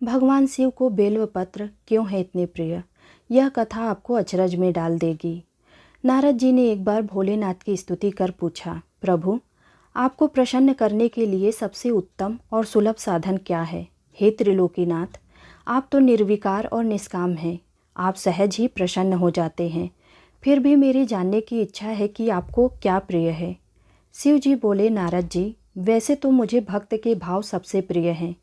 भगवान शिव को बेलपत्र क्यों है इतने प्रिय, यह कथा आपको अचरज में डाल देगी। नारद जी ने एक बार भोलेनाथ की स्तुति कर पूछा, प्रभु आपको प्रसन्न करने के लिए सबसे उत्तम और सुलभ साधन क्या है? हे त्रिलोकीनाथ, आप तो निर्विकार और निष्काम हैं, आप सहज ही प्रसन्न हो जाते हैं। फिर भी मेरी जानने की इच्छा है कि आपको क्या प्रिय है। शिव जी बोले, नारद जी, वैसे तो मुझे भक्त के भाव सबसे प्रिय हैं,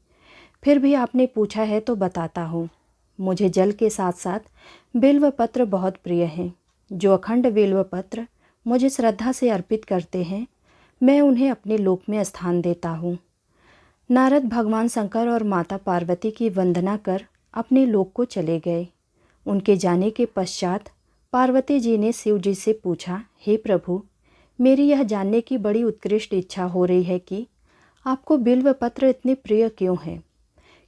फिर भी आपने पूछा है तो बताता हूँ। मुझे जल के साथ साथ बिल्व पत्र बहुत प्रिय हैं। जो अखंड बिल्व पत्र मुझे श्रद्धा से अर्पित करते हैं, मैं उन्हें अपने लोक में स्थान देता हूँ। नारद भगवान शंकर और माता पार्वती की वंदना कर अपने लोक को चले गए। उनके जाने के पश्चात पार्वती जी ने शिव जी से पूछा, हे प्रभु, मेरी यह जानने की बड़ी उत्कृष्ट इच्छा हो रही है कि आपको बिल्व पत्र इतने प्रिय क्यों है।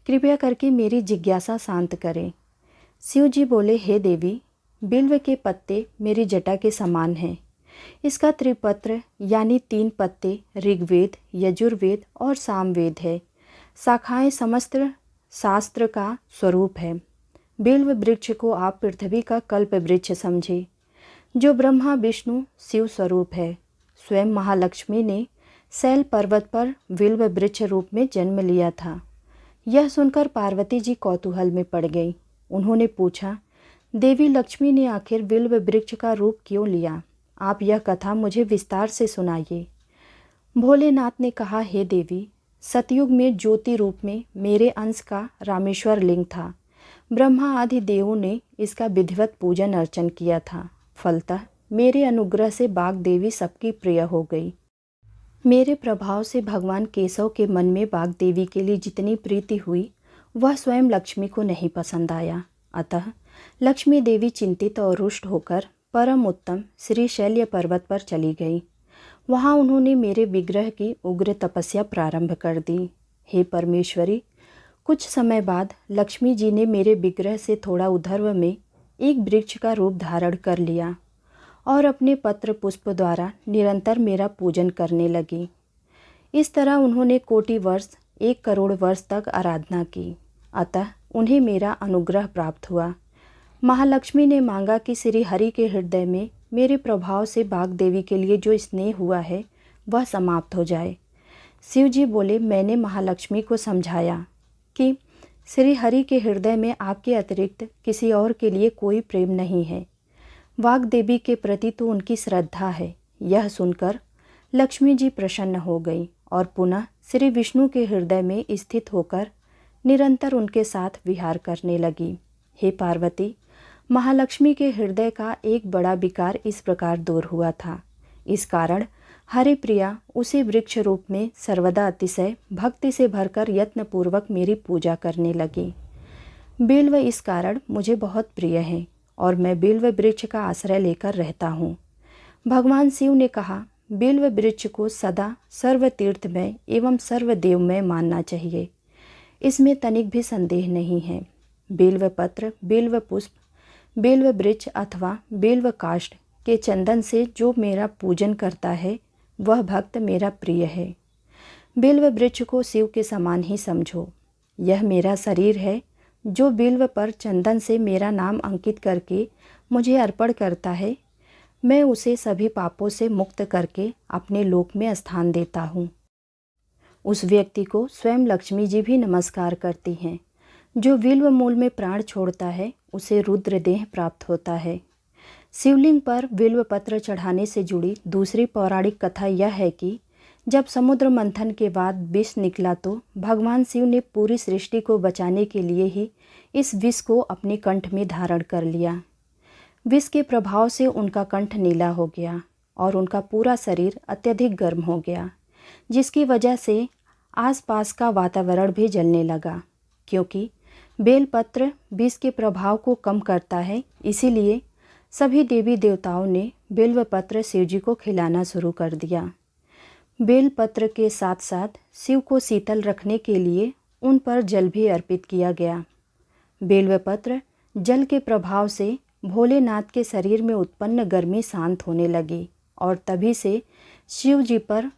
कृपया करके मेरी जिज्ञासा शांत करें। शिव जी बोले, हे देवी, बिल्व के पत्ते मेरी जटा के समान हैं। इसका त्रिपत्र यानी 3 पत्ते ऋग्वेद, यजुर्वेद और सामवेद है। शाखाएं समस्त शास्त्र का स्वरूप है। बिल्व वृक्ष को आप पृथ्वी का कल्प वृक्ष समझे, जो ब्रह्मा विष्णु शिव स्वरूप है। स्वयं महालक्ष्मी ने शैल पर्वत पर बिल्व वृक्ष रूप में जन्म लिया था। यह सुनकर पार्वती जी कौतूहल में पड़ गई। उन्होंने पूछा, देवी लक्ष्मी ने आखिर बिल्व वृक्ष का रूप क्यों लिया? आप यह कथा मुझे विस्तार से सुनाइए। भोलेनाथ ने कहा, हे देवी, सतयुग में ज्योति रूप में मेरे अंश का रामेश्वर लिंग था। ब्रह्मा आदि देवों ने इसका विधिवत पूजन अर्चन किया था। फलतः मेरे अनुग्रह से बाग देवी सबकी प्रिय हो गई। मेरे प्रभाव से भगवान केशव के मन में बाग देवी के लिए जितनी प्रीति हुई, वह स्वयं लक्ष्मी को नहीं पसंद आया। अतः लक्ष्मी देवी चिंतित और रुष्ट होकर परम उत्तम श्री शैल्य पर्वत पर चली गई। वहाँ उन्होंने मेरे विग्रह की उग्र तपस्या प्रारंभ कर दी। हे परमेश्वरी, कुछ समय बाद लक्ष्मी जी ने मेरे विग्रह से थोड़ा ऊर्ध्व में एक वृक्ष का रूप धारण कर लिया और अपने पत्र पुष्प द्वारा निरंतर मेरा पूजन करने लगी। इस तरह उन्होंने कोटि वर्ष 1 करोड़ वर्ष तक आराधना की। अतः उन्हें मेरा अनुग्रह प्राप्त हुआ। महालक्ष्मी ने मांगा कि श्री हरि के हृदय में मेरे प्रभाव से बाग देवी के लिए जो स्नेह हुआ है वह समाप्त हो जाए। शिव जी बोले, मैंने महालक्ष्मी को समझाया कि श्री हरि के हृदय में आपके अतिरिक्त किसी और के लिए कोई प्रेम नहीं है। वाग देवी के प्रति तो उनकी श्रद्धा है। यह सुनकर लक्ष्मी जी प्रसन्न हो गई और पुनः श्री विष्णु के हृदय में स्थित होकर निरंतर उनके साथ विहार करने लगी। हे पार्वती, महालक्ष्मी के हृदय का एक बड़ा विकार इस प्रकार दूर हुआ था। इस कारण हरिप्रिया उसी वृक्ष रूप में सर्वदा अतिशय भक्ति से भरकर यत्नपूर्वक मेरी पूजा करने लगी। बिल्व इस कारण मुझे बहुत प्रिय है और मैं बिल्व वृक्ष का आश्रय लेकर रहता हूँ। भगवान शिव ने कहा, बिल्व वृक्ष को सदा सर्वतीर्थमय एवं सर्वदेवमय मानना चाहिए। इसमें तनिक भी संदेह नहीं है। बिल्व पत्र, बिल्व पुष्प, बिल्व वृक्ष अथवा बिल्व काष्ठ के चंदन से जो मेरा पूजन करता है वह भक्त मेरा प्रिय है। बिल्व वृक्ष को शिव के समान ही समझो। यह मेरा शरीर है। जो बिल्व पर चंदन से मेरा नाम अंकित करके मुझे अर्पण करता है, मैं उसे सभी पापों से मुक्त करके अपने लोक में स्थान देता हूँ। उस व्यक्ति को स्वयं लक्ष्मी जी भी नमस्कार करती हैं। जो बिल्व मूल में प्राण छोड़ता है उसे रुद्र देह प्राप्त होता है। शिवलिंग पर बिल्व पत्र चढ़ाने से जुड़ी दूसरी पौराणिक कथा यह है कि जब समुद्र मंथन के बाद विष निकला तो भगवान शिव ने पूरी सृष्टि को बचाने के लिए ही इस विष को अपने कंठ में धारण कर लिया। विष के प्रभाव से उनका कंठ नीला हो गया और उनका पूरा शरीर अत्यधिक गर्म हो गया, जिसकी वजह से आसपास का वातावरण भी जलने लगा। क्योंकि बेलपत्र विष के प्रभाव को कम करता है, इसीलिए सभी देवी देवताओं ने बेलपत्र शिव जी को खिलाना शुरू कर दिया। बेलपत्र के साथ साथ शिव को शीतल रखने के लिए उन पर जल भी अर्पित किया गया। बेलपत्र जल के प्रभाव से भोलेनाथ के शरीर में उत्पन्न गर्मी शांत होने लगी और तभी से शिव जी पर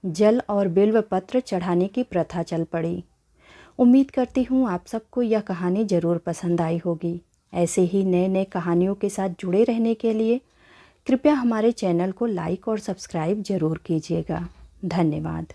जल और बेलपत्र चढ़ाने की प्रथा चल पड़ी। उम्मीद करती हूँ आप सबको यह कहानी ज़रूर पसंद आई होगी। ऐसे ही नए नए कहानियों के साथ जुड़े रहने के लिए कृपया हमारे चैनल को लाइक और सब्सक्राइब ज़रूर कीजिएगा। धन्यवाद।